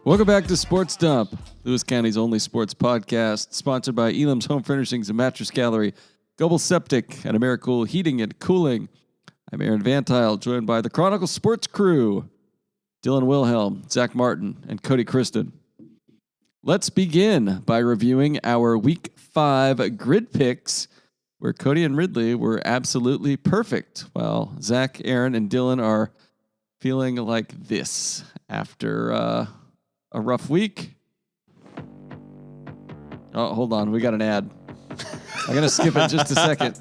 Welcome back to Sports Dump, Lewis County's only sports podcast, sponsored by Elam's Home Furnishings and Mattress Gallery, Goebel Septic, and Americool Heating and Cooling. I'm Aaron Van Tile, joined by the Chronicle sports crew, Dylan Wilhelm, Zach Martin, and Cody Kristen. Let's begin by reviewing our Week 5 grid picks, where Cody and Ridley were absolutely perfect, while Zach, Aaron, and Dylan are feeling like this after a rough week. Oh, hold on. We got an ad. I'm going to skip it just a second.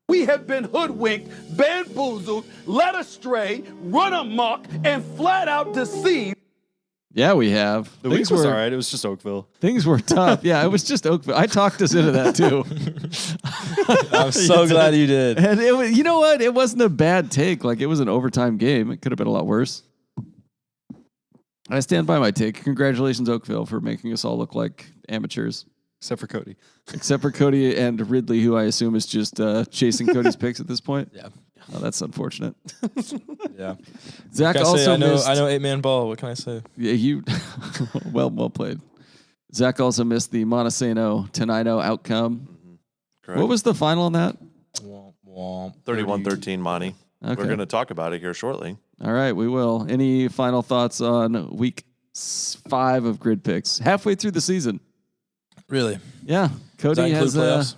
We have been hoodwinked, bamboozled, led astray, run amok, and flat out deceived. Yeah, we have. The week was all right. It was just Oakville. Things were tough. Yeah, it was just Oakville. I talked us into that, too. I'm so glad you did. And it was, you know what? It wasn't a bad take. Like, it was an overtime game. It could have been a lot worse. I stand by my take. Congratulations, Oakville, for making us all look like amateurs. Except for Cody. Except for Cody and Ridley, who I assume is just chasing Cody's picks at this point. Yeah. Oh, that's unfortunate. Yeah. Zach also missed. I know 8-man ball. What can I say? Yeah, you. well played. Zach also missed the Montesano Tenino outcome. Correct. What was the final on that? 31-13, Monty. Okay. We're going to talk about it here shortly. All right, we will. Any final thoughts on week 5 of grid picks? Halfway through the season. Really? Yeah, Cody has. Playoffs?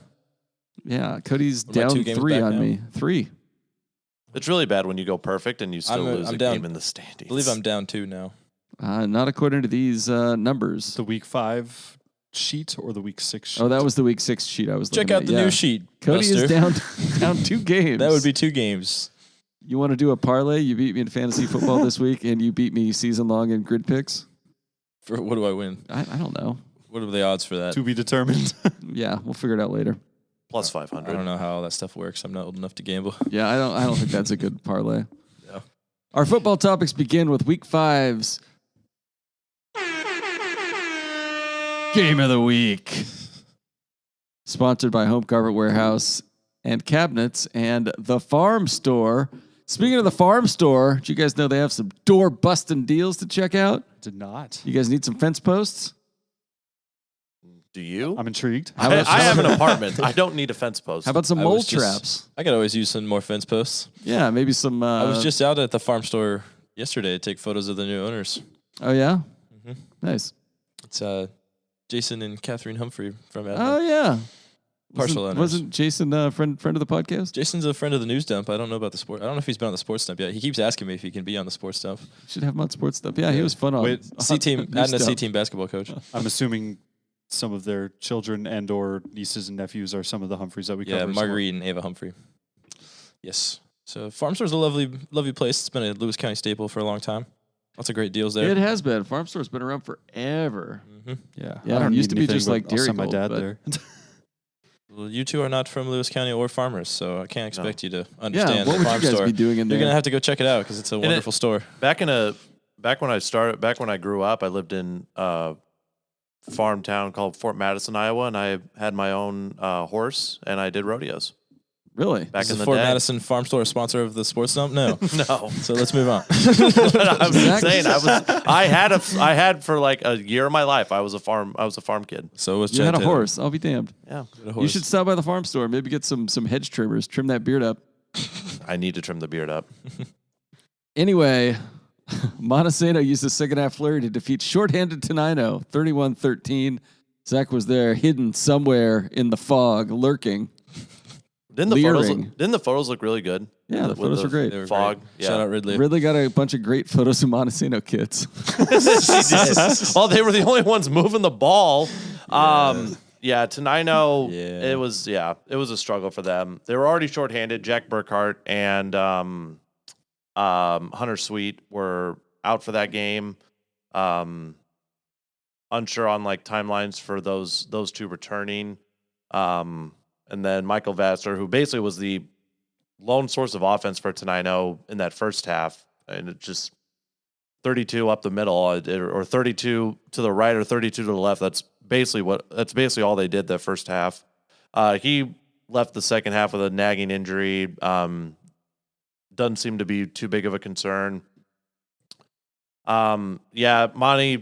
Yeah, Cody's What am I, down 2 games 3 back on now? me. 3. It's really bad when you go perfect and you still lose a game in the standings. I believe I'm down 2 now. Not according to these numbers. The week 5 sheet or the week 6 sheet? Oh, that was the week 6 sheet I was Check looking out at. the Yeah. new sheet. Cody Buster. is down 2 games. That would be 2 games. You want to do a parlay? You beat me in fantasy football this week, and you beat me season long in grid picks. For what do I win? I don't know. What are the odds for that? To be determined. Yeah, we'll figure it out later. Plus I 500. don't know how all that stuff works. I'm not old enough to gamble. Yeah, I don't think that's a good parlay. Yeah. Our football topics begin with week 5's Game of the Week. Sponsored by Home Carpet Warehouse and Cabinets and The Farm Store. Speaking of The Farm Store, did you guys know they have some door-busting deals to check out? Did not. You guys need some fence posts? Do you? I'm intrigued. How about I have an apartment. I don't need a fence post. How about some I mole was just- traps? I could always use some more fence posts. Yeah, maybe some... I was just out at the farm store yesterday to take photos of the new owners. Oh, yeah? Mhm. Nice. It's Jason and Catherine Humphrey from Oh, yeah. Partial owners. Wasn't Jason a friend of the podcast? Jason's a friend of the news dump. I don't know about the sport. I don't know if he's been on the sports dump yet. He keeps asking me if he can be on the sports dump. Should have him on sports stuff. Yeah, he was fun on Wait, C team, New adding a stuff. C team basketball coach. I'm assuming some of their children and or nieces and nephews are some of the Humphreys that we Yeah, cover. Marguerite and Ava Humphrey. Yes. So Farm Store's a lovely place. It's been a Lewis County staple for a long time. Lots of great deals there. It has been. Farm Store's been around forever. hmm Yeah, Yeah, I don't it used need to be anything, just but like I'll Dairy send my Gold, dad but- there. Well, you two are not from Lewis County or farmers, so I can't expect you to understand Yeah, what the would farm you guys store. be doing in You're there? gonna have to go check it out because it's a wonderful store. Back when I grew up, I lived in a farm town called Fort Madison, Iowa, and I had my own horse, and I did rodeos Really? back Is in the the Fort day. Madison Farm Store a sponsor of the sports dump? No. No. So let's move on. I'm Zach- saying I had for like a year of my life. I was a farm kid. So was You had a Jen Taylor. horse. I'll be damned. Yeah. Had a You horse. should stop by the farm store. Maybe get some hedge trimmers. Trim that beard up. I need to trim the beard up. Anyway, Montesano used the second half flurry to defeat shorthanded Tenino 31-13. Zach was there, hidden somewhere in the fog, lurking. Didn't Leering. the photos look really good? Yeah, the With photos were great. They were Fog. great. Yeah. Shout out Ridley. Ridley got a bunch of great photos of Montesano kids. Well, they were the only ones moving the ball. Tenino, Yeah. it was a struggle for them. They were already shorthanded. Jack Burkhart and Hunter Sweet were out for that game. Unsure on like timelines for those two returning. And then Michael Vassar, who basically was the lone source of offense for Tenino in that first half, and it just 32 up the middle, or 32 to the right, or 32 to the left. That's basically all they did that first half. He left the second half with a nagging injury. Doesn't seem to be too big of a concern. Yeah, Monty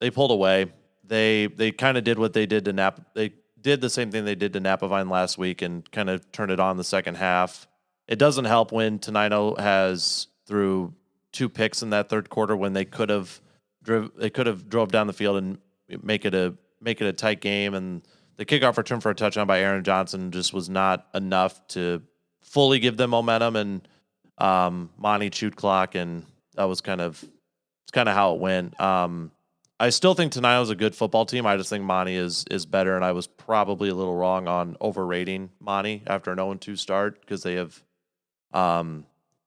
they pulled away. They kind of did what they did to Napa. They did the same thing they did to Napavine last week and kind of turned it on the second half. It doesn't help when Tenino has threw 2 picks in that third quarter when they could have drove down the field and make it a tight game. And the kickoff return for a touchdown by Aaron Johnson just was not enough to fully give them momentum. And Monty chewed clock, and that was kind of how it went. I still think Tenino's a good football team. I just think Monty is better, and I was probably a little wrong on overrating Monty after an 0-2 start because they have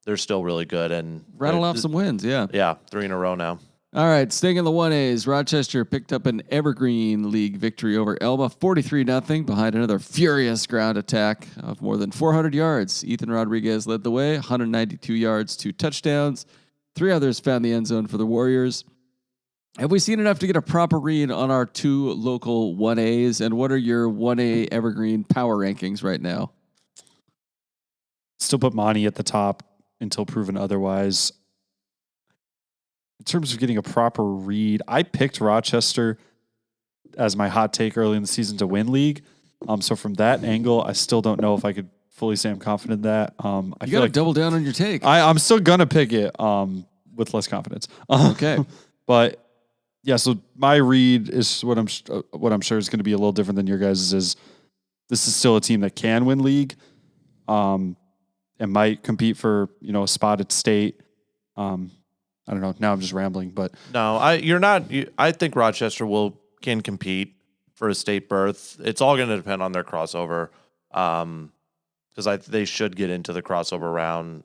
they're still really good and Rattle off some wins, yeah. Yeah, 3 in a row now. All right, staying in the 1As, Rochester picked up an Evergreen League victory over Elma, 43-0, behind another furious ground attack of more than 400 yards. Ethan Rodriguez led the way, 192 yards, 2 touchdowns. 3 others found the end zone for the Warriors. Have we seen enough to get a proper read on our 2 local 1As, and what are your 1A Evergreen power rankings right now? Still put Monty at the top until proven otherwise. In terms of getting a proper read, I picked Rochester as my hot take early in the season to win league. So from that angle, I still don't know if I could fully say I'm confident in that. You got to double down on your take. I'm still gonna pick it with less confidence. Okay, but yeah. So my read is what I'm sure is going to be a little different than your guys'. Is this is still a team that can win league, and might compete for a spot at state. I don't know. Now I'm just rambling, but no, you're not. I think Rochester can compete for a state berth. It's all going to depend on their crossover, because they should get into the crossover round.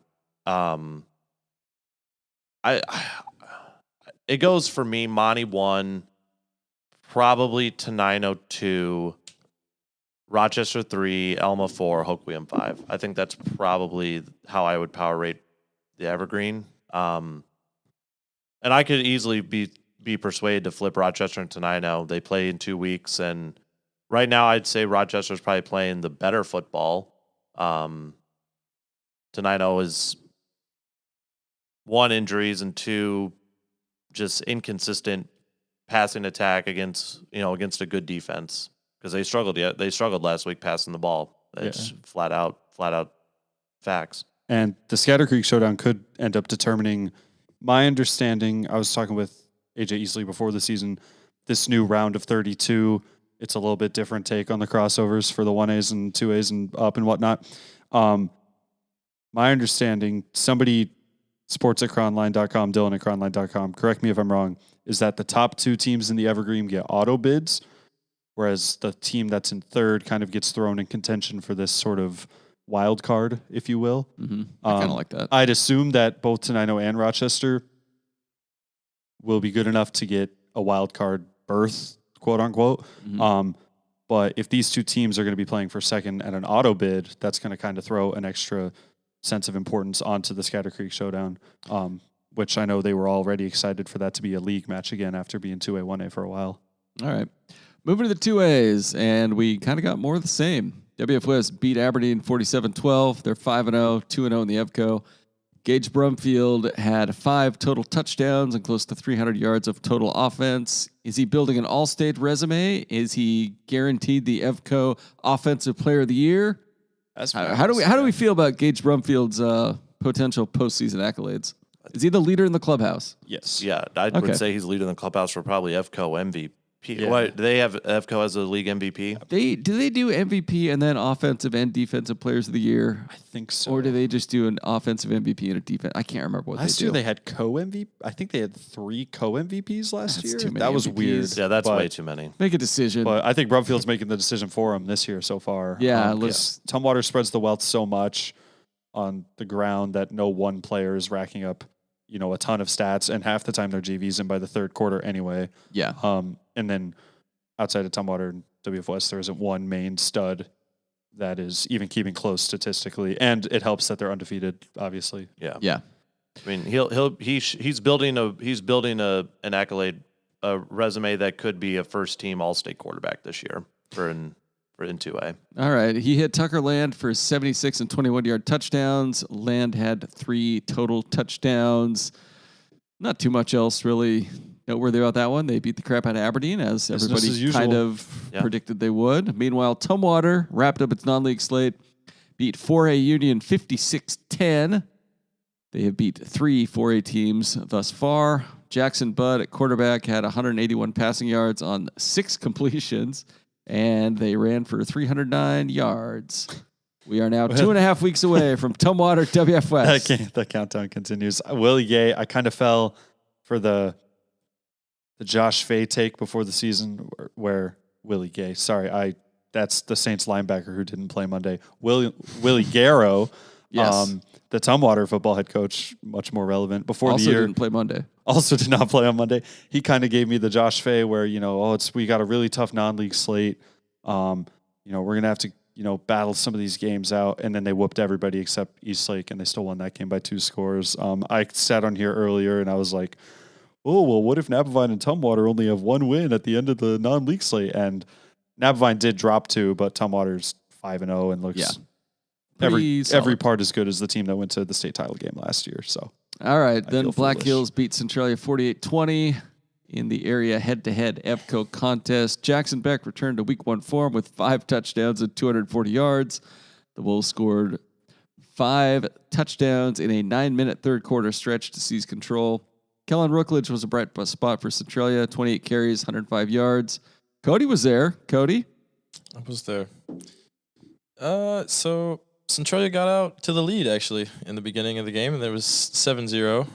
It goes for me. Monty 1, probably Tenino 2, Rochester 3, Elma 4, Hoquiam 5. I think that's probably how I would power rate the Evergreen. And I could easily be persuaded to flip Rochester and Tenino. They play in 2 weeks, and right now I'd say Rochester's probably playing the better football. Tenino is 1, injuries, and 2, just inconsistent passing attack against a good defense, because they struggled last week passing the ball. It's flat out facts. And the Scatter Creek Showdown could end up determining. My understanding, I was talking with AJ Easley before the season, this new round of 32, it's a little bit different take on the crossovers for the 1As and 2As and up and whatnot. My understanding, somebody, sports at cronline.com, Dylan at cronline.com, correct me if I'm wrong, is that the top 2 teams in the Evergreen get auto bids, whereas the team that's in third kind of gets thrown in contention for this sort of wild card, if you will. Mm-hmm. I kind of like that. I'd assume that both Tenino and Rochester will be good enough to get a wild card berth, quote unquote. Mm-hmm. But if these 2 teams are going to be playing for second at an auto bid, that's going to kind of throw an extra sense of importance onto the Scatter Creek Showdown, which I know they were already excited for that to be a league match again after being 2A, 1A for a while. All right. Moving to the 2As, and we kind of got more of the same. WF West beat Aberdeen 47-12. They're 5-0, 2-0 in the EVCO. Gage Brumfield had 5 total touchdowns and close to 300 yards of total offense. Is he building an all-state resume? Is he guaranteed the EVCO Offensive Player of the Year? How do we feel about Gage Brumfield's potential postseason accolades? Is he the leader in the clubhouse? Yes. Yeah, I would say he's leading the clubhouse for probably EVCO MVP. Yeah. What, do they have EVCO as a league MVP? Do they do MVP and then offensive and defenve players of the year? I think so. Or do they just do an offensive MVP and a defense? I can't remember what last they do. Year they had co-MVP. I think they had 3 co-MVPs last That's year. too many that was MVPs. weird. Yeah, that's way too many. Make a decision. But I think Brumfield's making the decision for him this year so far. Yeah, Tumwater spreads the wealth so much on the ground that no one player is racking up, a ton of stats, and half the time they're GVs in by the third quarter anyway. Yeah. And then outside of Tumwater and WF West, there isn't one main stud that is even keeping close statistically, and it helps that they're undefeated, obviously. Yeah. Yeah. I mean, he's building an accolade, a resume that could be a first team All-State quarterback this year for in 2A. All right. He hit Tucker Land for 76 and 21-yard touchdowns. Land had 3 total touchdowns. Not too much else really noteworthy about that one. They beat the crap out of Aberdeen, as Business everybody as usual. kind of predicted they would. Meanwhile, Tumwater wrapped up its non-league slate, beat 4A Union 56-10. They have beat 3 4A teams thus far. Jackson Budd at quarterback had 181 passing yards on 6 completions, and they ran for 309 yards. We are now 2.5 weeks away from Tumwater WF West. The countdown continues. Willie Gay, I kind of fell for the Josh Fay take before the season where Willie Gay, that's the Saints linebacker who didn't play Monday. Willie Garrow, Yes. the Tumwater football head coach, much more relevant. Before Also the year, didn't play Monday. also did not play on Monday. He kind of gave me the Josh Fay where, we got a really tough non-league slate. We're going to have to, battle some of these games out. And then they whooped everybody except Eastlake, and they still won that game by 2 scores. I sat on here earlier and I was like, oh, well, what if Napavine and Tumwater only have 1 win at the end of the non-league slate? And Napavine did drop 2, but Tumwater's 5-0 and looks every part as good as the team that went to the state title game last year. So, all right, then feel Black foolish. Hills beat Centralia 48-20 in the area head-to-head EVCO contest. Jackson Beck returned to Week 1 form with 5 touchdowns and 240 yards. The Wolves scored 5 touchdowns in a 9-minute third quarter stretch to seize control. Kellen Rookledge was a bright spot for Centralia, 28 carries, 105 yards. Cody was there. Cody? I was there. So Centralia got out to the lead, actually, in the beginning of the game, and there was 7-0.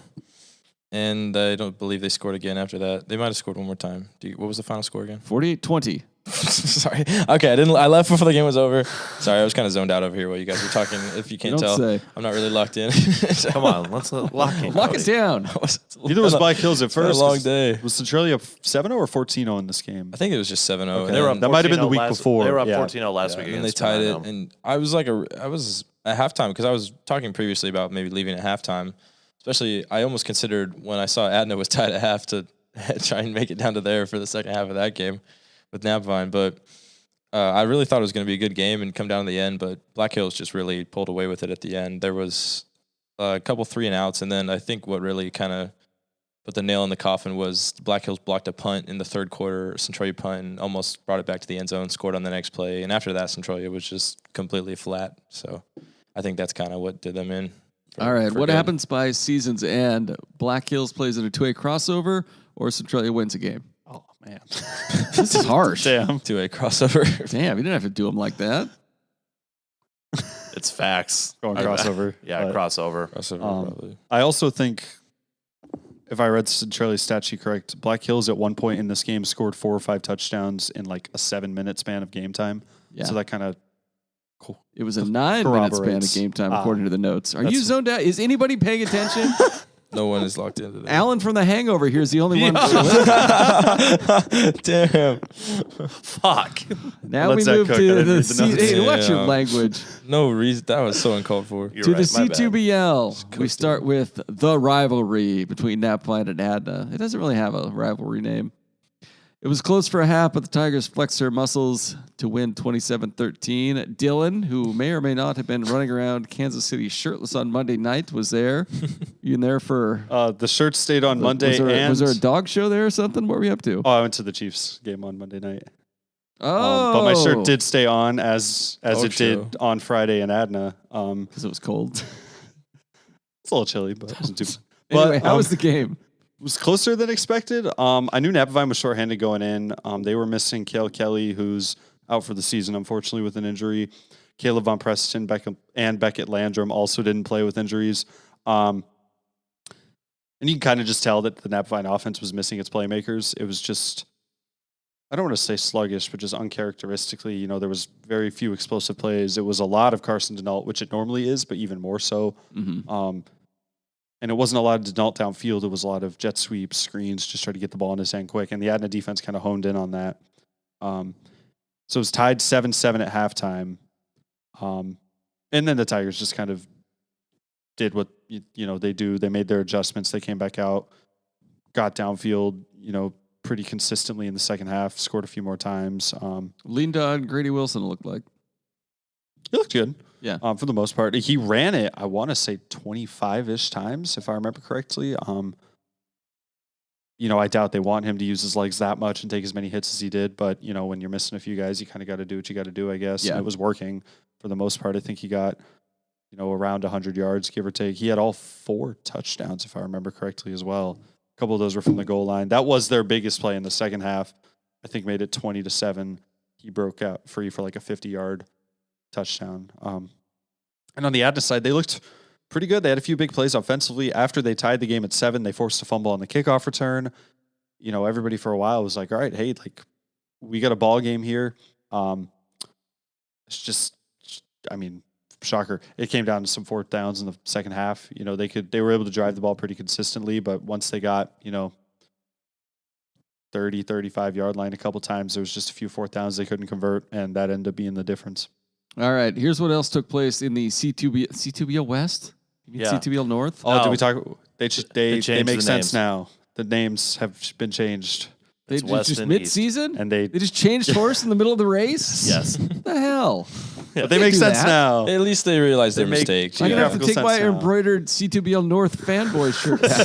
And I don't believe they scored again after that. They might have scored one more time. What was the final score again? 48-20. Sorry. Okay, I left before the game was over. Sorry, I was kind of zoned out over here while you guys were talking. If you can't Don't tell, say. I'm not really locked in. Come on, let's lock in. Lock it down. neither was Black Hills at It's been first. a long 'cause day. Was Centralia 7-0 or 14-0 in this game? I think it was just 7-0. Okay. and They were then- up That might have been the 14-0 week before. They were up Yeah. 14-0 last week and then they against tied it. Tenino. And I was at halftime because I was talking previously about maybe leaving at halftime. Especially, I almost considered when I saw Adna was tied at half to try and make it down to there for the second half of that game with Napavine. But I really thought it was going to be a good game and come down to the end. But Black Hills just really pulled away with it at the end. There was a couple 3-and-outs, and then I think what really kind of put the nail in the coffin was Black Hills blocked a punt in the third quarter, Centralia punt, and almost brought it back to the end zone, scored on the next play. And after that, Centralia was just completely flat. So I think that's kind of what did them in. All right, what good. happens by season's end? Black Hills plays in a 2A crossover, or Centralia wins a game? Oh, man. This is harsh. Damn. 2A crossover. Damn, you didn't have to do them like that. It's facts. Going crossover. Yeah, But, crossover. Crossover, probably. I also think, if I read Centralia's stat sheet correct, Black Hills at one point in this game scored 4 or 5 touchdowns in like a 7-minute span of game time. Yeah. So that kind of It was a 9-minute span of corroborates. game time, according to the notes. Are you That's- zoned out? Is anybody paying attention? No one is locked into that. Alan from The Hangover here is the only one. Damn. Fuck. Now Let we Zach move cook. I to didn't the read the notes. Hey, watch your Yeah. language. No reason. That was so uncalled for. You're To right, the my bad. C2BL. We start with the rivalry between Napline and Adna. It doesn't really have a rivalry name. It was close for a half, but the Tigers flexed their muscles to win 27-13. Dylan, who may or may not have been running around Kansas City shirtless on Monday night, was there. You in there for the shirt stayed on Monday. Was there a dog show there or something? What were you up to? I went to the Chiefs game on Monday night. Oh, But my shirt did stay on as Dog it show. did on Friday in Adna. because it was cold. It's a little chilly, but it wasn't too. Anyway, But, how was the game? It was closer than expected. I knew Napavine was shorthanded going in. They were missing Cale Kelly, who's out for the season, unfortunately, with an injury. Caleb Von Preston and Beckett Landrum also didn't play with injuries. And you can kind of just tell that the Napavine offense was missing its playmakers. It was just, I don't want to say sluggish, but just uncharacteristically, there was very few explosive plays. It was a lot of Carson Denault, which it normally is, but even more so. Mm-hmm. And it wasn't a lot of Denault downfield. It was a lot of jet sweeps, screens, just try to get the ball in his hand quick. And the Adna defense kind of honed in on that. So it was tied 7-7 at halftime. And then the Tigers just kind of did what they do. They made their adjustments. They came back out, got downfield, pretty consistently in the second half, scored a few more times. Leaned on Grady Wilson, it looked like. He looked good. Yeah. For the most part. He ran it, I want to say 25-ish times, if I remember correctly. I doubt they want him to use his legs that much and take as many hits as he did. But, when you're missing a few guys, you kind of got to do what you got to do, I guess. Yeah. And it was working for the most part. I think he got, around 100 yards, give or take. He had all 4 touchdowns, if I remember correctly, as well. A couple of those were from the goal line. That was their biggest play in the second half. I think made it 20-7. He broke out free for like a 50-yard touchdown. And on the Adna side, they looked pretty good. They had a few big plays offensively. After they tied the game at 7, they forced a fumble on the kickoff return. Everybody for a while was like, all right, hey, like we got a ball game here. It's just, shocker. It came down to some 4th downs in the second half. They were able to drive the ball pretty consistently, but once they got, 30, 35-yard line a couple times, there was just a few 4th downs they couldn't convert, and that ended up being the difference. All right, here's what else took place in the C2BL West? You mean Yeah. C2BL North? Oh, No. did we talk? They changed make the sense names. now. The names have been changed, They It's West just and East. mid-season? and they They just changed horse in the middle of the race? Yes. What the hell? but they make do sense that. now. At least they realized their They make- mistake. I'm going to have to Geographical take my sense now. embroidered C2BL North fanboy shirt back.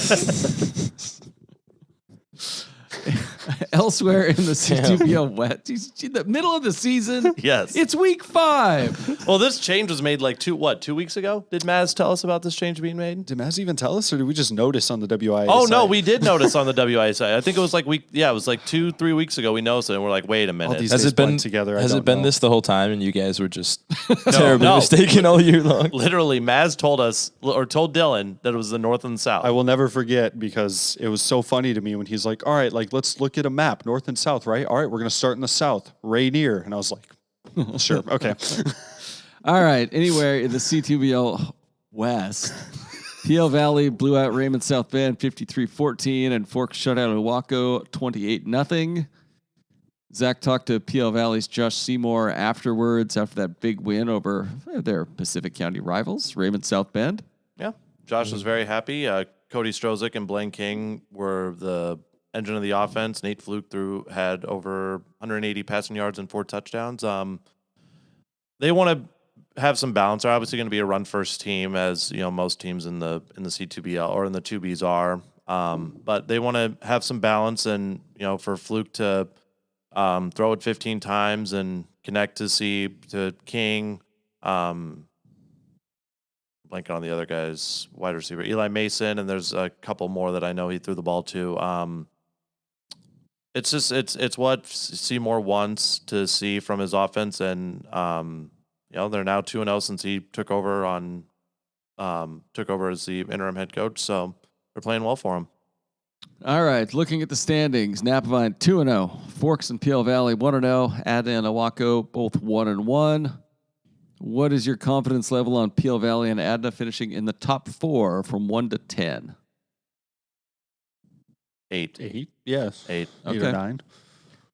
Elsewhere in the C2BL West, in the middle of the season. Yes. It's week 5. Well, this change was made like 2 weeks ago? Did Maz tell us about this change being made? Did Maz even tell us, or did we just notice on the WIA? Oh, no, site? we did notice on the WI side. I think it was like it was like 2-3 weeks ago we noticed it, and we're like, wait a minute. these Has days it been blend together? I Has don't it been know. this the whole time, and you guys were just terribly no. mistaken all year long? Literally, Maz told us, or told Dylan, that it was the North and South. I will never forget, because it was so funny to me when he's like, all right, like, let's look at a map, North and South, right? All right, we're going to start in the South, Rainier. And I was like, sure, okay. All right. Anywhere in the C2BL West, PL Valley blew out Raymond South Bend 53-14, and Forks shut out Owaco 28-0. Zach talked to PL Valley's Josh Seymour afterwards, after that big win over their Pacific County rivals, Raymond South Bend. Yeah. Josh was very happy. Cody Strozik and Blaine King were the engine of the offense. Nate Fluke had over 180 passing yards and 4 touchdowns. They want to have some balance. They're obviously going to be a run-first team, as most teams in the C2BL or in the 2Bs are. But they want to have some balance, and for Fluke to throw it 15 times and connect to King. Blanking on the other guy's wide receiver, Eli Mason, and there's a couple more that I know he threw the ball to. It's just it's what Seymour wants to see from his offense, and they're now 2-0 since he took over as the interim head coach, so they're playing well for him. All right, looking at the standings, Napavine 2-0, Forks and PL Valley 1-0, Adna and Owaco both 1-1. What is your confidence level on PL Valley and Adna finishing in the top 4 from 1 to 10? 8. 8? Yes. 8. 8 Okay. or 9.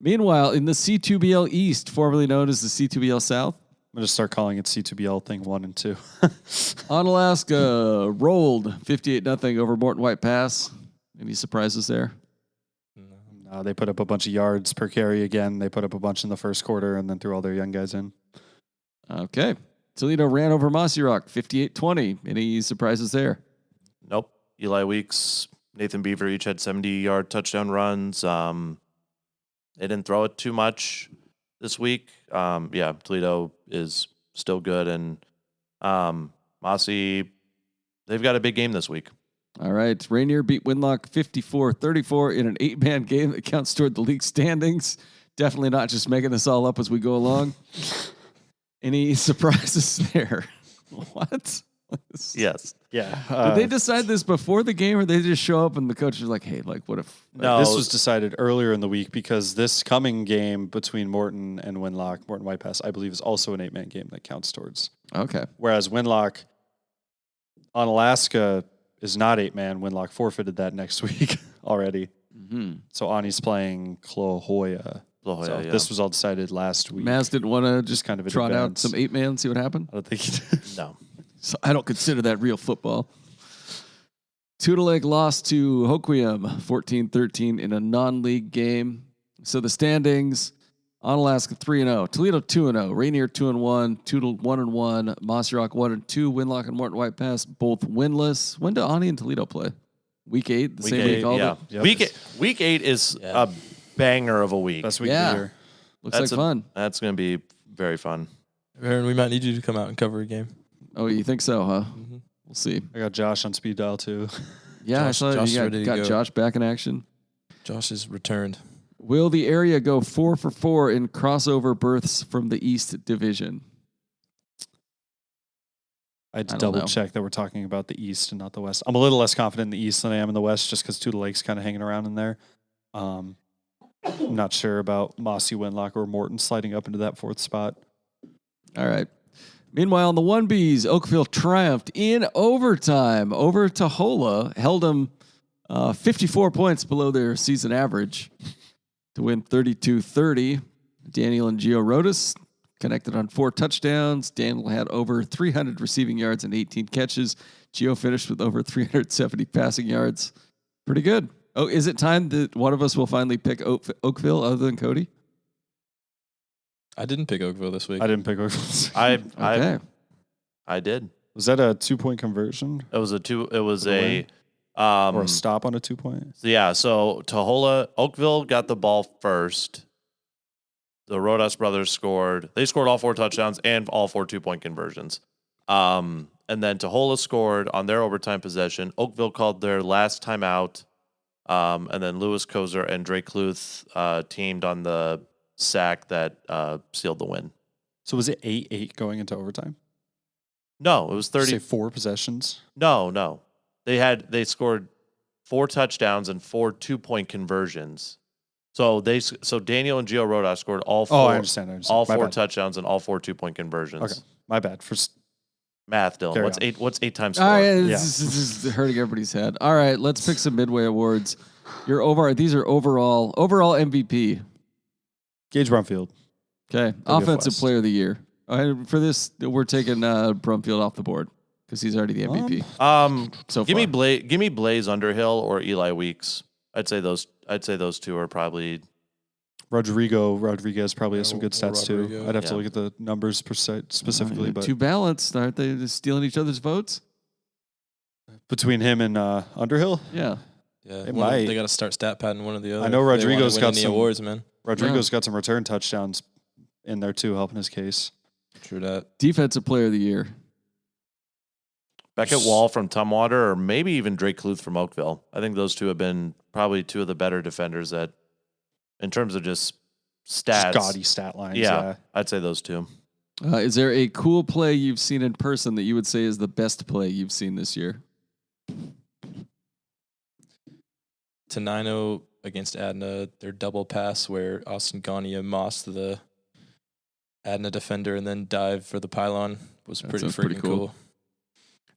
Meanwhile, in the C2BL East, formerly known as the C2BL South, I'm going to start calling it C2BL thing 1 and 2. Onalaska rolled 58-0 over Morton White Pass. Any surprises there? They put up a bunch of yards per carry again. They put up a bunch in the first quarter and then threw all their young guys in. Okay. Toledo ran over Mossy Rock 58-20. Any surprises there? Nope. Eli Weeks, Nathan Beaver each had 70-yard touchdown runs. They didn't throw it too much this week. Toledo is still good, and Mossy, they've got a big game this week. All right. Rainier beat Winlock 54-34 in an 8-man game that counts toward the league standings. Definitely not just making this all up as we go along. Any surprises there? What? Yes. Yeah. Did they decide this before the game, or they just show up and the coach is like, hey, like, what if? No, This was decided earlier in the week because this coming game between Morton and Winlock, Morton White Pass, I believe is also an 8-man game that counts towards. Okay. Whereas Winlock on Alaska is not 8-man. Winlock forfeited that next week already. Mm-hmm. So Ani's playing Clohoya. So this was all decided last week. Maz didn't want to just kind of an trot out advance. some 8-man, see what happened? I don't think he did. No. So I don't consider that real football. Tootle Lake lost to Hoquiam 14-13 in a non-league game. So the standings, Onalaska 3-0, Toledo 2-0, Rainier 2-1, Tootle 1-1, Mossy Rock 1-2, Winlock and Morton White Pass both winless. When do Ani and Toledo play? Week 8, the same week. Yep. Week 8 is a banger of a week. Best week of the year. Looks like fun. That's going to be very fun. Aaron, we might need you to come out and cover a game. Oh, you think so, huh? Mm-hmm. We'll see. I got Josh on speed dial too. Yeah, Josh- I saw Josh you ready to got go. Josh back in action. Josh has returned. Will the area go 4 for 4 in crossover berths from the East Division? I had to I don't know. double check that we're talking about the East and not the West. I'm a little less confident in the East than I am in the West just because Tudor Lake's kind of hanging around in there. I'm not sure about Mossy, Wenlock, or Morton sliding up into that 4th spot. All right. Meanwhile, on the 1Bs, Oakville triumphed in overtime over Tahola, held them 54 points below their season average to win 32-30. Daniel and Gio Rodas connected on 4 touchdowns. Daniel had over 300 receiving yards and 18 catches. Gio finished with over 370 passing yards. Pretty good. Oh, is it time that one of us will finally pick Oakville other than Cody? I didn't pick Oakville this week. I didn't pick Oakville. Okay. I did. Was that a 2-point conversion? It was a Or a stop on a 2-point? yeah, so Oakville got the ball first. The Rodas brothers scored. They scored all 4 touchdowns and all 4 2-point conversions. And then Tahola scored on their overtime possession. Oakville called their last timeout. And then Lewis Kozer and Drake Kluth teamed on the sack that sealed the win. So was it 8-8 going into overtime? No, it was 30. Say 4 possessions? No. They scored 4 touchdowns and 4 2-point conversions. So Daniel and Gio Rodas scored all 4. Oh, I understand. All My 4 bad. touchdowns and all 4 2-point conversions. Okay, my bad. Math, Dylan. Carry What's on. 8? What's 8 times 4? All right, Yeah. this is hurting everybody's head. All right, let's pick some midway awards. These are overall MVP. Gage Brumfield. Okay, WF offensive West. player of the year. For this, we're taking Brumfield off the board because he's already the MVP. So Give far. me Blaze Underhill or Eli Weeks. I'd say those 2 are probably. Rodriguez probably has some good stats too. Rodrigo. I'd have to Yeah. look at the numbers specifically, but too balanced, aren't they? Just stealing each other's votes. between him and Underhill, Yeah. Yeah, It one of them- might. they got to start stat padding one or the other. I know if they wanna Rodrigo's win got any some- awards, man. Rodrigo's got some return touchdowns in there too, helping his case. True that. Defensive player of the year. Beckett Wall from Tumwater, or maybe even Drake Kluth from Oakville. I think those 2 have been probably 2 of the better defenders that, in terms of just stats. Just gaudy stat lines. Yeah, I'd say those 2. Is there a cool play you've seen in person that you would say is the best play you've seen this year? Tenino against Adna, their double pass where Austin Gania mossed the Adna defender and then dived for the pylon was That pretty sounds pretty freaking cool. cool.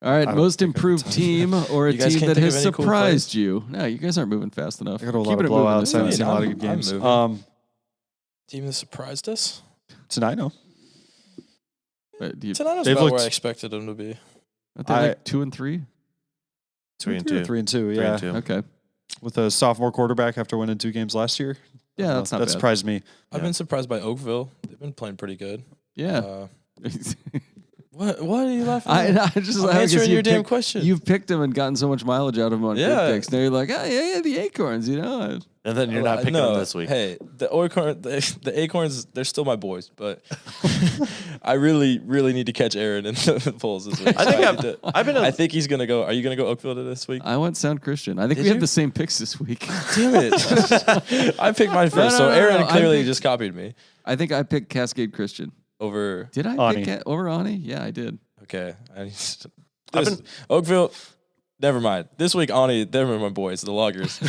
All right, I don't most think I can improved tell you team or a You guys team can't that think has of any cool surprised you. No, you guys aren't moving fast enough. I got a lot Keeping of it moving blowouts. this I haven't way. seen a lot of I'm- good I'm games. moving. Team that surprised us? Tonight, no. But do you, Tenino's They've about where looked- I expected them to be. aren't they like 2 and 3? 3 and 3 2. 3 and 2, 3 yeah. and 2. Okay. With a sophomore quarterback after winning 2 games last year. Yeah, that's not that bad. surprised me. I've been surprised by Oakville. They've been playing pretty good. Yeah. What are you laughing I at? just I'm laughing 'cause answering your you've damn picked- question. You've picked them and gotten so much mileage out of them on Yeah. Quick Picks. Now you're like, oh, yeah, the Acorns, you know? And then you're not picking them this week. Hey, the Acorns, they're still my boys, but I really need to catch Aaron in the polls this week. I think he's gonna go. Are you gonna go Oakville this week? I went Sound Christian. I think Did we have you? the same picks this week. Damn it! I picked mine first, so no, Aaron I clearly picked- just copied me I think I picked Cascade Christian. over. Did I Ani. pick over Ani? Yeah, I did. Okay, Oakville. Never mind. This week, Ani, they're my boys, the Loggers.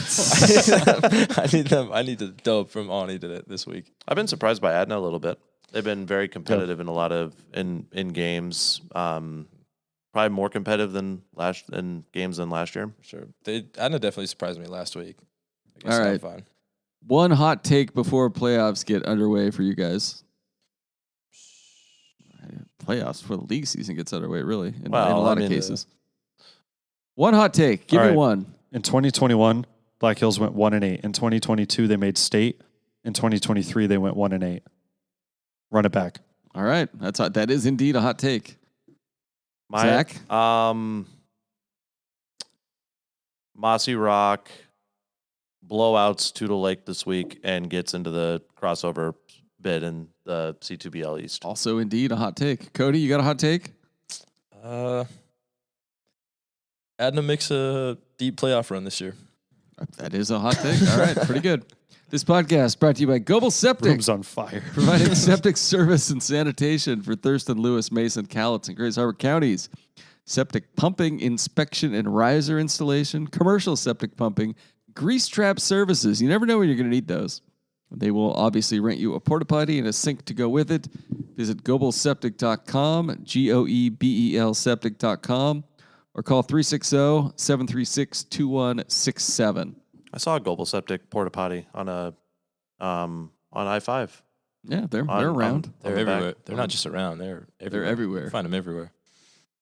I need the dub from Ani this week. I've been surprised by Adna a little bit. They've been very competitive in a lot of in games. Probably more competitive than games than last year. Sure, Adna definitely surprised me last week. I guess All I'm right. fine. One hot take before playoffs get underway for you guys. Playoffs for the league season gets underway, really, in a lot of cases. One hot take. Give All me right. one. In 2021, Black Hills went 1-8. In 2022, they made state. In 2023, they went 1-8. Run it back. All right. That's hot. That is indeed a hot take. My, Zach? My Mossy Rock, blowouts Tootle Lake this week, and gets into the crossover bid in the C2BL East. Also, indeed, a hot take. Cody, you got a hot take? Adna makes a deep playoff run this year. That is a hot take. All right, pretty good. This podcast brought to you by Goebel Septic, Room's on fire. providing septic service and sanitation for Thurston, Lewis, Mason, Cowlitz, and Grays Harbor counties. Septic pumping, inspection, and riser installation, commercial septic pumping, grease trap services. You never know when you're going to need those. They will obviously rent you a porta potty and a sink to go with it. Visit goebelseptic.com, Goebel septic.com, or call 360-736-2167. I saw a Goebel Septic porta potty on I-5. Yeah, they're On- around. on They're the back. everywhere. They're not just around. They're everywhere. You find them everywhere.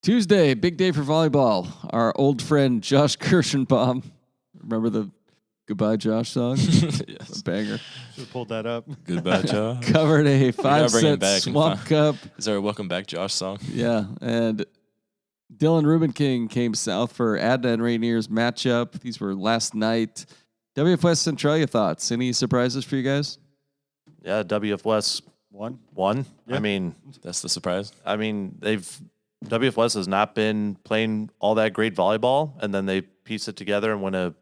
Tuesday, big day for volleyball. Our old friend Josh Kirschenbaum. Remember the Goodbye Josh song? Yes. A banger. Should have pulled that up. Goodbye, Josh. Covered a gotta bring him 5-set back and Swamp Cup. Is there a Welcome Back Josh song? Yeah, and Dylan Rubin King came south for Adna and Rainier's matchup. These were last night. WFS Centralia thoughts? Any surprises for you guys? Yeah, WF West One. won. Yeah. I mean, That's the surprise. WF West has not been playing all that great volleyball, and then they piece it together and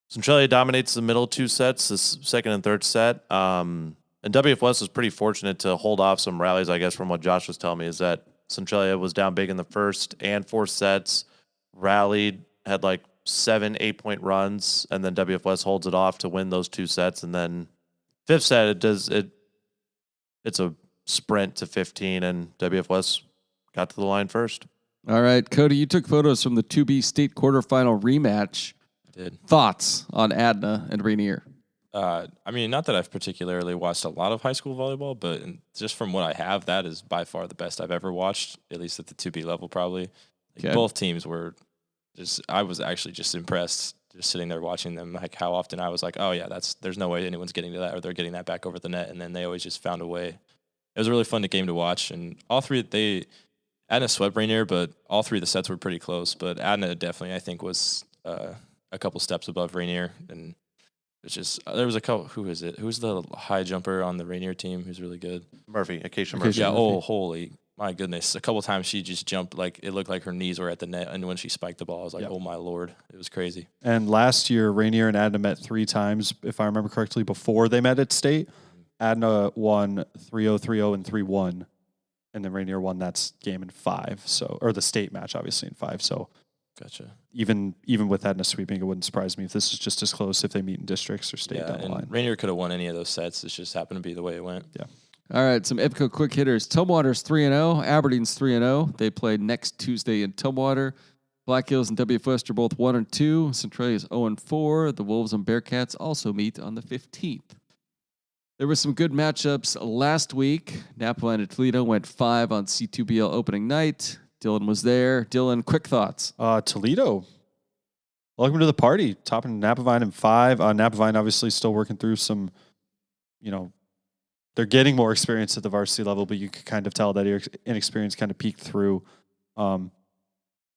Centralia dominates the middle two sets, the second and third set. And WF West was pretty fortunate to hold off some rallies, I guess, from what Josh was telling me, is that Centralia was down big in the first and fourth sets, rallied, had like 7-8 point runs, and then WF West holds it off to win those two sets. And then fifth set, it's a sprint to 15, and WF West got to the line first. All right, Cody, you took photos from the 2B state quarterfinal rematch. I did. Thoughts on Adna and Rainier? I mean, not that I've particularly watched a lot of high school volleyball, but just from what I have, that is by far the best I've ever watched, at least at the 2B level, probably. Like, Okay. both teams were I was actually just impressed just sitting there watching them, like how often I was like, oh yeah, there's no way anyone's getting to that, or they're getting that back over the net. And then they always just found a way. It was a really fun game to watch. And all three, Adna swept Rainier, but all three of the sets were pretty close. But Adna definitely, I think, was a couple steps above Rainier. And it's just, there was a couple, who is it? Who's the high jumper on the Rainier team who's really good? Acacia Acacia Murphy. Yeah, Murphy. holy, my goodness. A couple times she just jumped, like, it looked like her knees were at the net. And when she spiked the ball, I was like, Yep. oh my Lord. It was crazy. And last year, Rainier and Adna met 3 times, if I remember correctly, before they met at state. Adna won 3-0, 3-0, and 3-1. And then Rainier won that game in 5. So, or the state match, obviously, in 5. So Gotcha. even with Adna sweeping, it wouldn't surprise me if this is just as close if they meet in districts or state down the line. and Rainier could have won any of those sets. It just happened to be the way it went. Yeah. All right, some EBCO quick hitters. Tumwater's 3-0. Aberdeen's 3-0. They play next Tuesday in Tumwater. Black Hills and WF West are both 1-2. Centralia is 0-4. The Wolves and Bearcats also meet on the 15th. There were some good matchups last week. Napa and Toledo went 5 on C2BL opening night. Dylan was there. Dylan, quick thoughts. Toledo, welcome to the party. Topping Napavine in 5. Napavine obviously still working through some, they're getting more experience at the varsity level, but you could kind of tell that inexperience kind of peeked through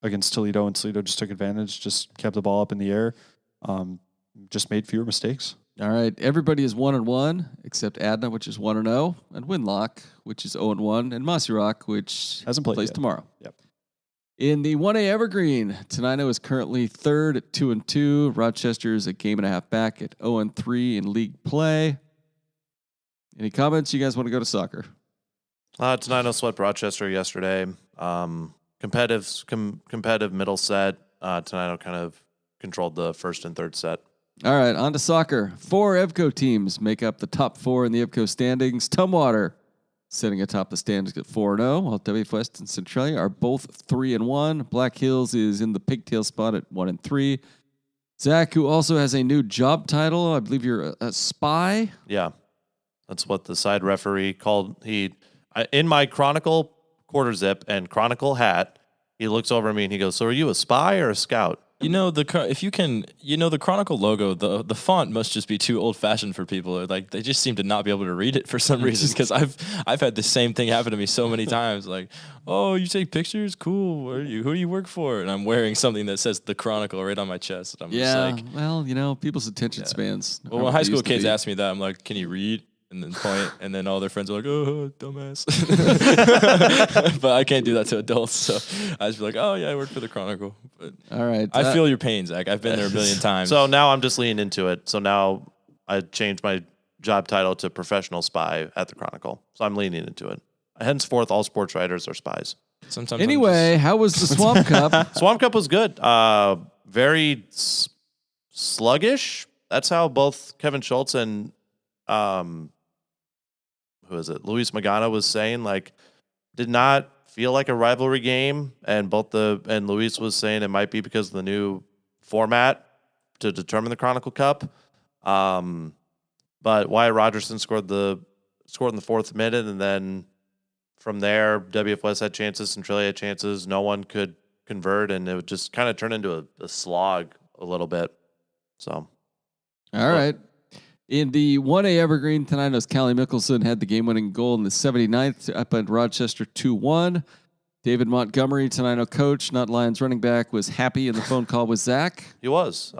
against Toledo, and Toledo just took advantage, just kept the ball up in the air, just made fewer mistakes. All right, everybody is 1-1 except Adna, which is 1-0, and Winlock, which is 0-1, and Mossy Rock, which Hasn't played plays yet. tomorrow. Yep. In the 1A Evergreen, Tenino is currently third at 2-2. Rochester is a game and a half back at 0-3 in league play. Any comments? You guys want to go to soccer? Tenino swept Rochester yesterday. Competitive middle set. Tenino kind of controlled the first and third set. All right, on to soccer. 4 EVCO teams make up the top 4 in the EVCO standings. Tumwater sitting atop the standings at 4-0, while WF West and Centralia are both 3-1. Black Hills is in the pigtail spot at 1-3. Zach, who also has a new job title, I believe you're a spy. Yeah, that's what the side referee called. In my Chronicle quarter zip and Chronicle hat, he looks over at me and he goes, "So are you a spy or a scout?" If you can, the Chronicle logo, the font must just be too old fashioned for people. Or like they just seem to not be able to read it for some reason. Because I've had the same thing happen to me so many times. Like, oh, you take pictures? Cool. Where are you? Who do you work for? And I'm wearing something that says the Chronicle right on my chest. And I'm just like, well, people's attention spans. Well, when high school kids ask me that, I'm like, can you read? And then point, and then all their friends are like, "Oh, dumbass." But I can't do that to adults, so I just be like, "Oh yeah, I work for the Chronicle." But all right, I feel your pain, Zach. I've been there a million times. So now I'm just leaning into it. So now I changed my job title to professional spy at the Chronicle. So I'm leaning into it. Henceforth, all sports writers are spies. Sometimes. Anyway, how was the Swamp Cup? Swamp Cup was good. Very sluggish. That's how both Kevin Schultz and who is it? Luis Magana was saying, like, did not feel like a rivalry game, and Luis was saying it might be because of the new format to determine the Chronicle Cup. But Wyatt Rogerson scored in the fourth minute, and then from there, WFS had chances, Centralia had chances. No one could convert, and it would just kind of turn into a slog a little bit. So, all right. In the 1A Evergreen, Tenino's Callie Mickelson had the game-winning goal in the 79th up at Rochester 2-1. David Montgomery, Tenino coach, not Lions running back, was happy in the phone call with Zach. He was.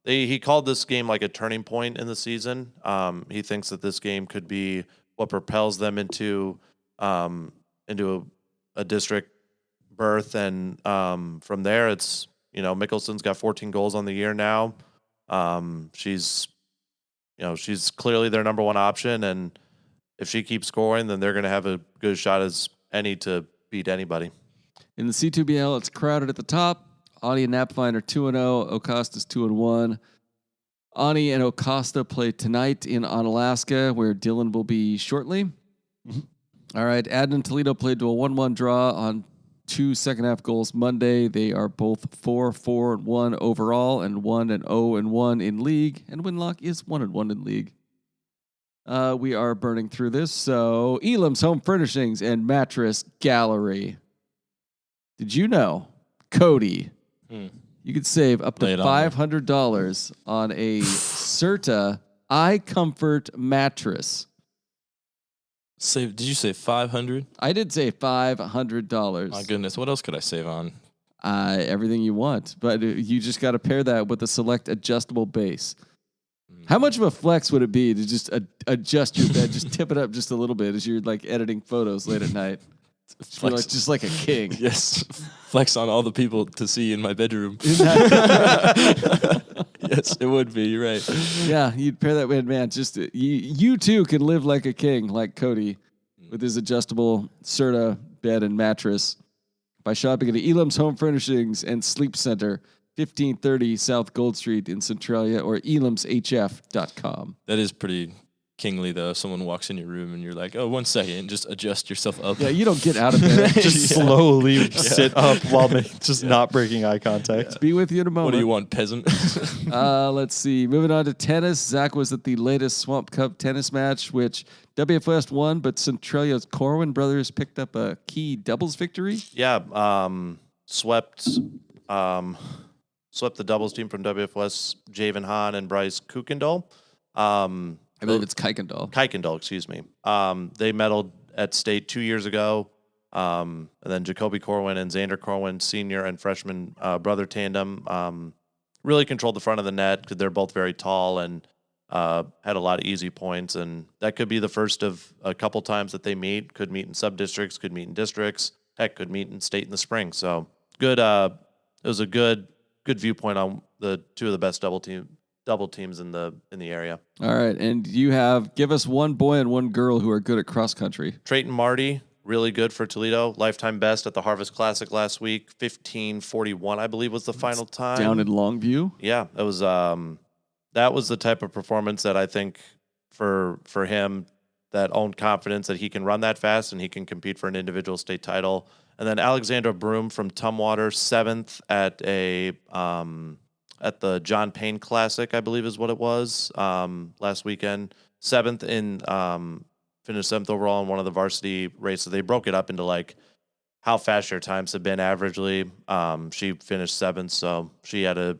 He called this game like a turning point in the season. He thinks that this game could be what propels them into a district berth, and from there, it's Mickelson's got 14 goals on the year now. She's clearly their number one option, and if she keeps scoring, then they're going to have a good shot as any to beat anybody. In the C2BL, it's crowded at the top. Ani and Knapfine are 2-0. Ocosta's 2-1. Ani and Ocosta play tonight in Onalaska, where Dylan will be shortly. Mm-hmm. All right, Adnan and Toledo played to a 1-1 draw on 2 second-half goals Monday. They are both 4-4-1 overall and 1-0-1 in league. And Winlock is 1-1 in league. We are burning through this. So, Elam's Home Furnishings and Mattress Gallery. Did you know, Cody, you could save up to $500 on a Serta iComfort mattress. Did you say 500? I did say $500. My goodness, what else could I save on? Everything you want, but you just got to pair that with a select adjustable base. How much of a flex would it be to just adjust your bed, just tip it up just a little bit as you're like editing photos late at night? Flex. Just like a king. Yes, flex on all the people to see in my bedroom. Yes, it would be. You're right. Yeah, you'd pair that with, man. Just you too can live like a king, like Cody, with his adjustable Serta bed and mattress by shopping at Elam's Home Furnishings and Sleep Center, 1530 South Gold Street in Centralia, or elamshf.com. That is pretty kingly, though. If someone walks in your room and you're like, "Oh, 1 second," just adjust yourself up. Yeah, you don't get out of bed. Just slowly sit up while not breaking eye contact. Be with you in a moment. What do you want, peasant? Let's see. Moving on to tennis. Zach was at the latest Swamp Cup tennis match, which WF West won, but Centralia's Corwin brothers picked up a key doubles victory. Yeah, swept the doubles team from WF West, Javen Hahn and Bryce Kukendall. I believe it's Kuykendall. Kuykendall, excuse me. They medaled at state 2 years ago. And then Jacoby Corwin and Xander Corwin, senior and freshman brother tandem, really controlled the front of the net because they're both very tall and had a lot of easy points. And that could be the first of a couple times that they meet. Could meet in sub-districts, could meet in districts. Heck, could meet in state in the spring. So good. It was a good viewpoint on the two of the best double teams in the area. All right, and give us one boy and one girl who are good at cross country. Trayton Marty, really good for Toledo, lifetime best at the Harvest Classic last week, 15:41, I believe was the final time. Down in Longview. Yeah, it was. That was the type of performance that I think for him that owned confidence that he can run that fast and he can compete for an individual state title. And then Alexandra Broom from Tumwater, 7th at the John Payne Classic, I believe is what it was, last weekend. 7th in, finished 7th overall in one of the varsity races. They broke it up into like how fast your times have been averagely. She finished 7th, so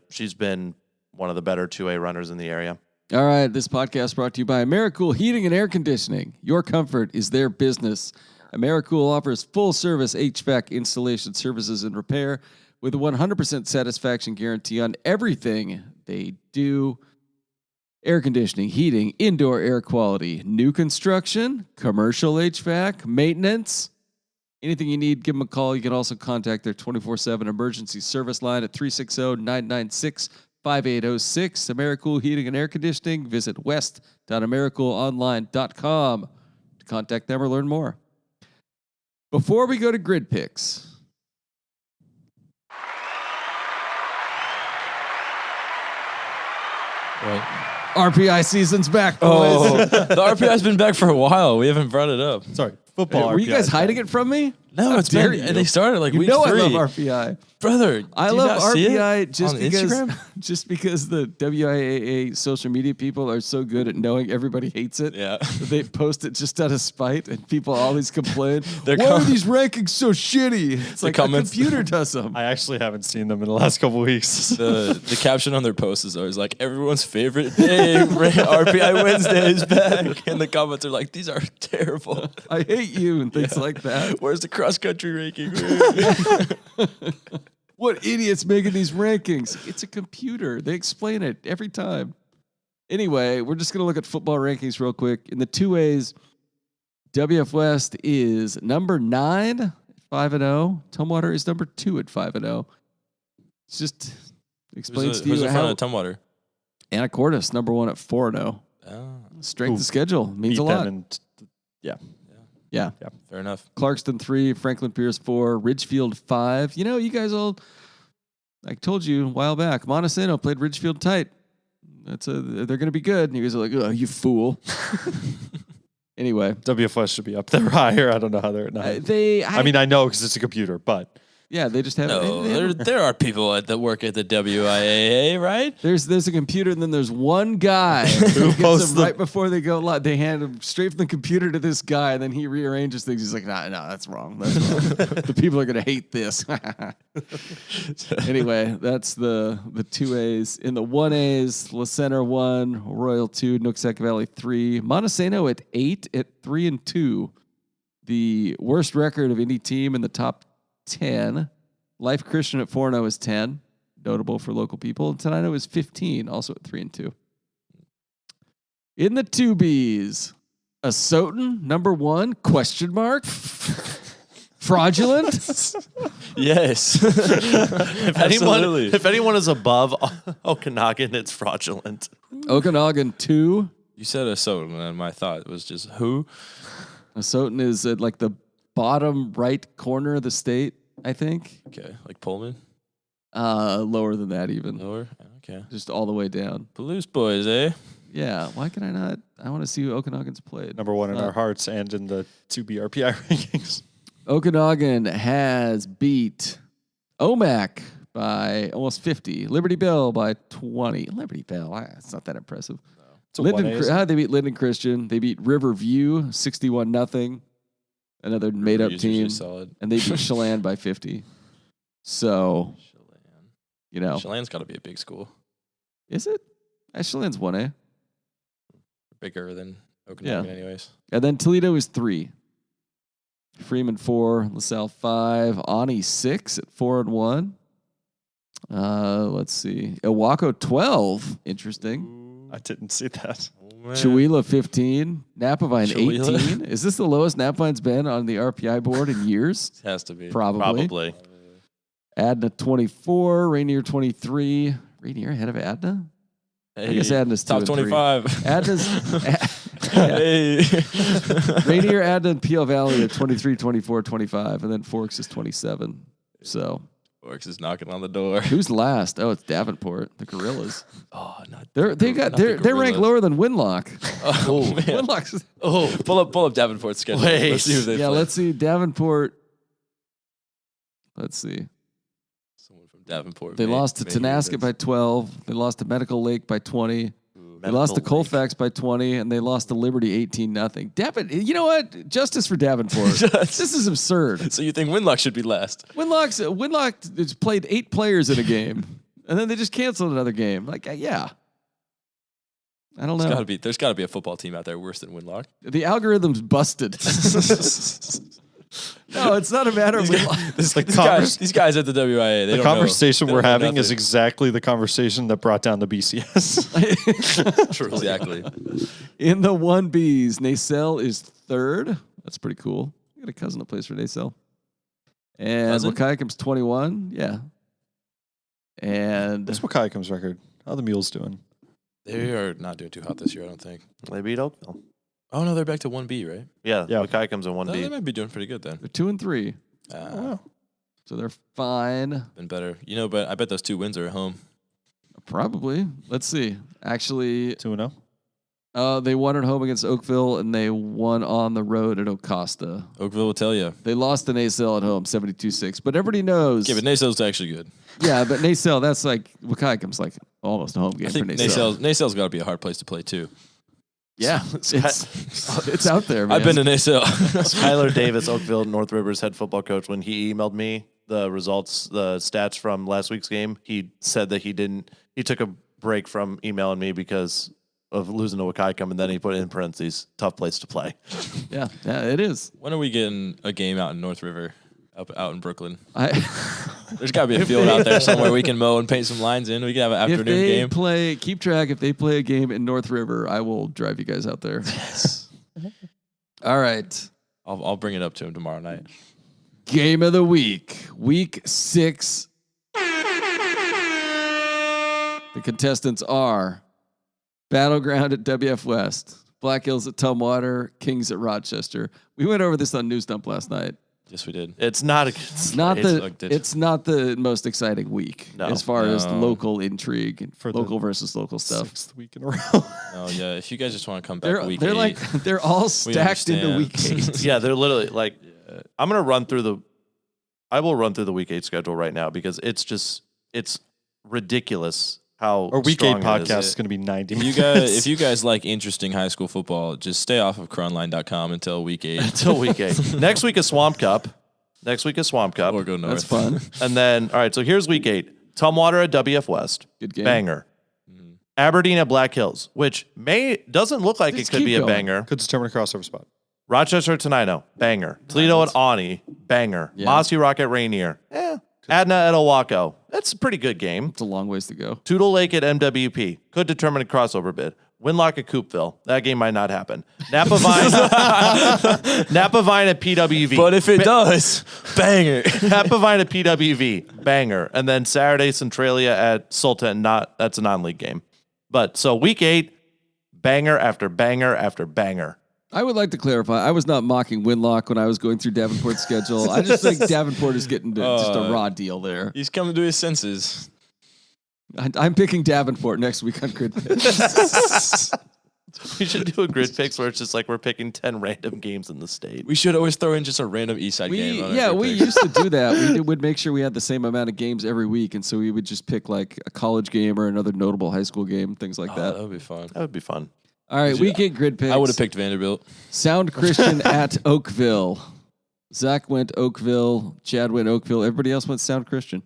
she's been one of the better 2A runners in the area. All right, this podcast brought to you by Americool Heating and Air Conditioning. Your comfort is their business. Americool offers full-service HVAC installation services and repair with a 100% satisfaction guarantee on everything they do. Air conditioning, heating, indoor air quality, new construction, commercial HVAC, maintenance. Anything you need, give them a call. You can also contact their 24/7 emergency service line at 360-996-5806. Americool Heating and Air Conditioning. Visit west.americoolonline.com to contact them or learn more. Before we go to grid picks, Right. RPI season's back, boys. Oh, the RPI's been back for a while. We haven't brought it up. Sorry, football. Were you guys RPI. hiding it from me? No, it's dare been. you. They started like You week know 3. I love RPI. Brother. I do you love not see it RPI just on because Instagram? the WIAA social media people are so good at knowing everybody hates it. Yeah. They post it just out of spite, and people always complain. Their Why are com- these rankings so shitty? It's like comments- a computer does them. I actually haven't seen them in the last couple weeks. The caption on their post is always like, everyone's favorite day, RPI Wednesday is back. And the comments are like, these are terrible. I hate you and things like that. Where's the cross country ranking? What idiots making these rankings? It's a computer. They explain it every time. Anyway, we're just going to look at football rankings real quick. In the 2As, WF West is number 9 at 5-0. Tumwater is number 2 at 5-0. It's just explains to Who's you in front how of Tumwater? Anacortes, number 1 at 4-0. Oh, Strength Ooh, of schedule means Beat a them lot. and Yeah. fair enough. Clarkston 3, Franklin Pierce 4, Ridgefield 5. You know, you guys all, I told you a while back, Montesano played Ridgefield tight. They're going to be good. And you guys are like, oh, you fool. Anyway. WFS should be up there higher. I don't know how they're at 9. I mean, I know because it's a computer, but yeah, they just have. No, there are people that work at the WIAA, right? There's a computer, and then there's one guy who posts them right before they go live. They hand them straight from the computer to this guy, and then he rearranges things. He's like, no, that's wrong. That's wrong. The people are gonna hate this. Anyway, that's the 2As. In the 1As, La Center 1, Royal 2, Nooksack Valley 3, Montesano at 8 at 3-2. The worst record of any team in the top 10. Life Christian at 4-0 is 10, notable for local people. And Tenino is 15, also at 3-2. In the 2Bs, Asotin, number 1, question mark? Fraudulent? Yes. If anyone is above Okanagan, it's fraudulent. Okanagan 2. You said Asotin, and my thought was just who? Asotin is at like the bottom right corner of the state, I think. Okay, like Pullman? Lower than that even. Lower? Okay. Just all the way down. Palouse boys, eh? Yeah, why can I not? I want to see who Okanagan's played. number 1 in our hearts and in the 2B RPI rankings. Okanagan has beat OMAC by almost 50. Liberty Bell by 20. Liberty Bell, it's not that impressive. It's a 1A. They beat Linden Christian. They beat Riverview 61-0. Another made-up Riverview's usually team. solid. And they beat Chelan by 50. So, you know. Chelan's got to be a big school. Is it? Chelan's 1A. Bigger than Okanagan anyways. And then Toledo is 3. Freeman 4, LaSalle 5, Ani 6 at 4-1. Let's see. Ilwaco 12. Interesting. I didn't see that. Chewelah 15. Napavine Chewelah. 18. Is this the lowest Napavine's been on the RPI board in years? It has to be. Probably. Adna 24. Rainier 23. Rainier ahead of Adna? Hey, I guess Adna's 2 top and 3. 25. Adna's... Hey. Rainier, Adna, and Peel Valley are 23, 24, 25, and then Forks is 27. So Forks is knocking on the door. who's last? Oh, it's Davenport, the Gorillas. Oh, not They're ranked Gorillas. lower than Winlock. Oh, man. Winlock's Oh, pull up Davenport's schedule. Wait. Let's see who they play. let's see Davenport. Let's see. Someone from Davenport. They lost to maybe Tenasket by that's- 12. They lost to Medical Lake by 20. They lost to Colfax by 20, and they lost to Liberty 18-0. You know what? Justice for Davenport. This is absurd. So you think Winlock should be last? Winlock has played 8 players in a game, and then they just canceled another game. Like, yeah. I don't know. There's got to be a football team out there worse than Winlock. The algorithm's busted. No, it's not a matter of These guys at the WIA. The conversation we're having is exactly the conversation that brought down the BCS. True. Exactly. In the 1Bs, Nacelle is 3rd. That's pretty cool. I got a cousin that plays for Nacelle. And Wakaikum's 21. Yeah. And what's Wakaikum's record? How are the Mules doing? They are not doing too hot this year, I don't think. They beat Oakville. Oh, no, they're back to 1B, right? Yeah. Wakaikum's in 1B. No, they might be doing pretty good then. They're 2 and 3. Wow. So they're fine. Been better. But I bet those 2 wins are at home. Probably. Let's see. Actually, 2-0. They won at home against Oakville, and they won on the road at Ocosta. Oakville will tell you. They lost to Nacelle at home, 72-6. But everybody knows. Yeah, but Nacelle's actually good. Yeah, but Nacelle, that's like, Wakaikum's like almost a home game I think for Nacelle. Nacelle's got to be a hard place to play, too. Yeah, it's out there, man. I've been to Nacelle. Tyler Davis, Oakville North Rivers head football coach, when he emailed me the results, the stats from last week's game, he said that he took a break from emailing me because of losing to Wakaikum, and then he put in parentheses, tough place to play. Yeah, it is. When are we getting a game out in North River, out in Brooklyn? There's got to be a field out there somewhere we can mow and paint some lines in. We can have an afternoon game. Keep track. If they play a game in North River, I will drive you guys out there. Yes. All right. I'll bring it up to him tomorrow night. Game of the week. Week 6. The contestants are Battleground at WF West, Black Hills at Tumwater, Kings at Rochester. We went over this on News Dump last night. Yes, we did. It's not the most exciting week as far as local intrigue and For local versus local stuff. 6th week in a row. Oh yeah, if you guys just want to come back week 8. They're all stacked into week 8. Yeah, they're literally like, I will run through the week 8 schedule right now because it's ridiculous how Our week 8 strong it podcast is. is going to be 90 minutes. If you guys like interesting high school football, just stay off of cronline.com until week 8. Until week 8. Next week is Swamp Cup. Or go north. That's fun. And then, all right, so here's week 8. Tumwater at WF West. Good game. Banger. Aberdeen at Black Hills, which doesn't look like Just it could keep be a going. banger. Could determine a crossover spot. Rochester at Tenino, banger. Toledo at Awney, banger. Yeah. Mossy Rock at Rainier, Adna at Owako. That's a pretty good game. It's a long ways to go. Tootle Lake at MWP, could determine a crossover bid. Winlock at Coopville, that game might not happen. Napa Vine at PWV. But if it does, banger. Napa Vine at PWV, banger. And then Saturday, Centralia at Sultan, that's a non-league game. But so week 8, banger after banger after banger. I would like to clarify, I was not mocking Winlock when I was going through Davenport's schedule. I just think Davenport is getting to just a raw deal there. He's coming to his senses. I'm picking Davenport next week on Grid Picks. We should do a grid picks where it's just like we're picking 10 random games in the state. We should always throw in just a random Eastside game. On our We grid picks. used to do that. We would make sure we had the same amount of games every week, and so we would just pick like a college game or another notable high school game, things like that. That would be fun. That would be fun. All right, week 8 Grid Picks. I would have picked Vanderbilt. Sound Christian at Oakville. Zach went Oakville. Chad went Oakville. Everybody else went Sound Christian.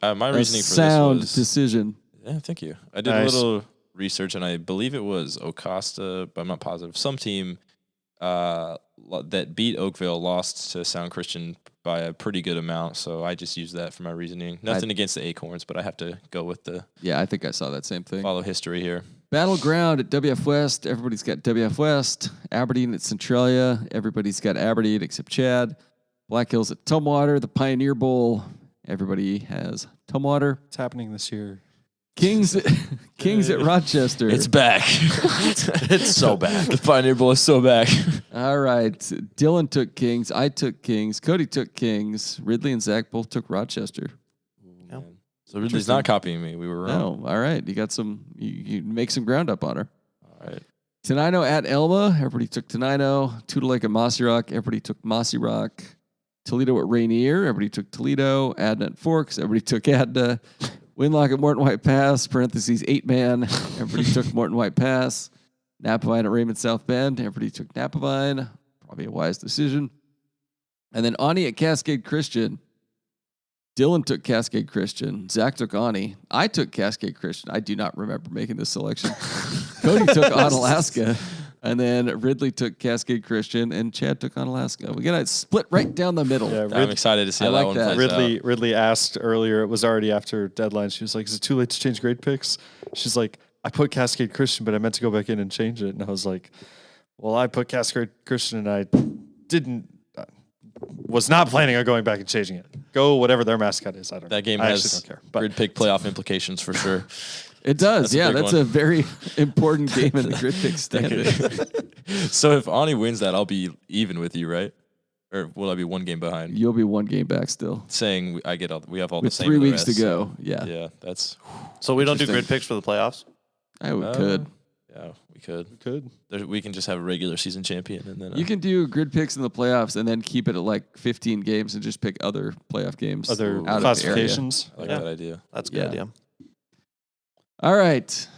My reasoning for sound this was decision. Yeah, thank you. I did a little research, and I believe it was Ocosta, but I'm not positive. Some team that beat Oakville lost to Sound Christian by a pretty good amount, so I just used that for my reasoning. Nothing against the Acorns, but I have to go with the Yeah, I think I saw that same thing. follow history here. Battleground at WF West. Everybody's got WF West. Aberdeen at Centralia. Everybody's got Aberdeen except Chad. Black Hills at Tumwater. The Pioneer Bowl. Everybody has Tumwater. It's happening this year. Kings at Rochester. It's back. It's so bad. The Pioneer Bowl is so back. All right. Dylan took Kings. I took Kings. Cody took Kings. Ridley and Zach both took Rochester. So Ridley's not copying me. We were wrong. No. All right. You got some, you make some ground up on her. All right. Tenino at Elma. Everybody took Tenino. Tootle Lake at Mossy Rock. Everybody took Mossy Rock. Toledo at Rainier. Everybody took Toledo. Adna at Forks. Everybody took Adna. Winlock at Morton White Pass, parentheses 8-man. Everybody took Morton White Pass. Napavine at Raymond South Bend. Everybody took Napavine. Probably a wise decision. And then Ani at Cascade Christian. Dylan took Cascade Christian. Zach took Ani. I took Cascade Christian. I do not remember making this selection. Cody took Onalaska. And then Ridley took Cascade Christian. And Chad took Onalaska. We got it split right down the middle. Yeah, I'm excited to see how I that like one that. plays out. Ridley asked earlier, it was already after deadline. She was like, is it too late to change grade picks? She's like, I put Cascade Christian, but I meant to go back in and change it. And I was like, well, I put Cascade Christian and I was not planning on going back and changing it. Go whatever their mascot is. I don't know. That game I has actually don't care. But grid pick playoff implications for sure. It does. That's a Yeah, big that's one. a very important game in the grid pick standard. So if Ani wins that, I'll be even with you, right? Or will I be one game behind? You'll be one game back still. Saying we have all the With same. 3 for the weeks to rest. go. Yeah. Yeah, that's So we don't do Interesting. grid picks for the playoffs? Could. Yeah, we could. Good. We can just have a regular season champion, and then You can do grid picks in the playoffs and then keep it at like 15 games and just pick other playoff games. Other out of the area. classifications. I like Yeah. that idea. That's Yeah. good, yeah. All right.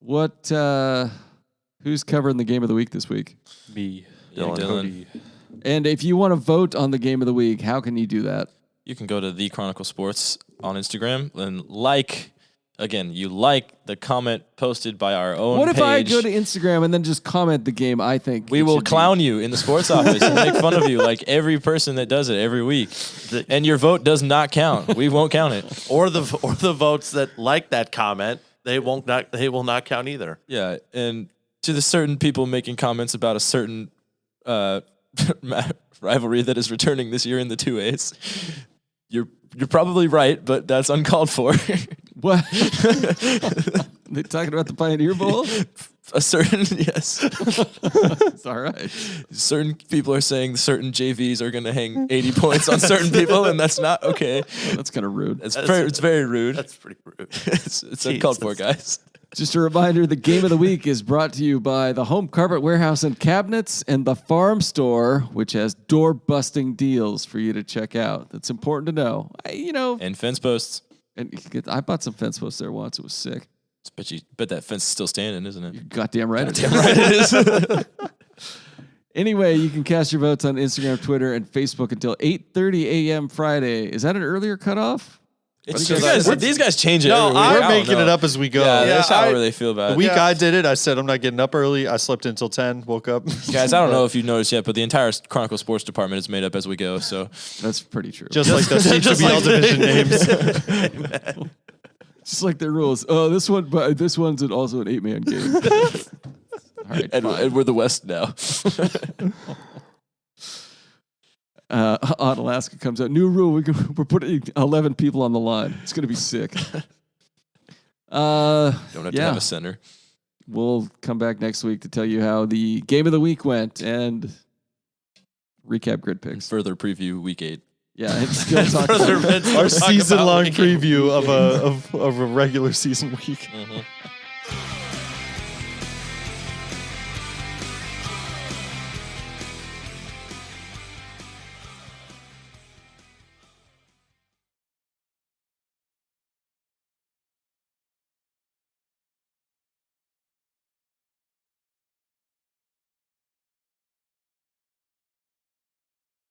What? Who's covering the game of the week this week? Me. Yeah, Dylan. Cody. And if you want to vote on the game of the week, how can you do that? You can go to the Chronicle Sports on Instagram and you like the comment posted by our own What if page. I go to Instagram and then just comment the game I think We it will should be? clown you in the sports office and make fun of you like every person that does it every week. And your vote does not count. We won't count it. Or the votes that like that comment, they will not count either. Yeah, and to the certain people making comments about a certain rivalry that is returning this year in the 2As, you're probably right, but that's uncalled for. What? They talking about the Pioneer Bowl? A certain yes, It's all right. certain people are saying certain JVs are going to hang 80 points on certain people, and that's not okay. That's kind of rude. It's very rude. That's pretty rude. It's uncalled for, guys. Just a reminder, the game of the week is brought to you by the Home Carpet Warehouse and Cabinets and the Farm Store, which has door-busting deals for you to check out. That's important to know. And fence posts. And I bought some fence posts there once. It was sick. Bet that fence is still standing, isn't it? You're goddamn right. Damn right it is. Anyway, you can cast your votes on Instagram, Twitter, and Facebook until 8:30 a.m. Friday. Is that an earlier cutoff? These guys change it. No, every week. I We're don't making know. it up as we go. Yeah, that's how I I- really feel about The it. week I did it, I said I'm not getting up early. I slept until 10, woke up. Guys, I don't know if you've noticed yet, but the entire Chronicle Sports department is made up as we go. So That's pretty true. Just like those CWL division names. Just like their rules. Oh, this one's also an 8-man game. All right, and fine. we're the West now. On Alaska comes out. New rule. We're putting 11 people on the line. It's going to be sick. Don't have to have a center. We'll come back next week to tell you how the game of the week went and recap grid And picks. further preview week 8. Yeah, and still talk about Our season long preview of a regular season week. Mm-hmm.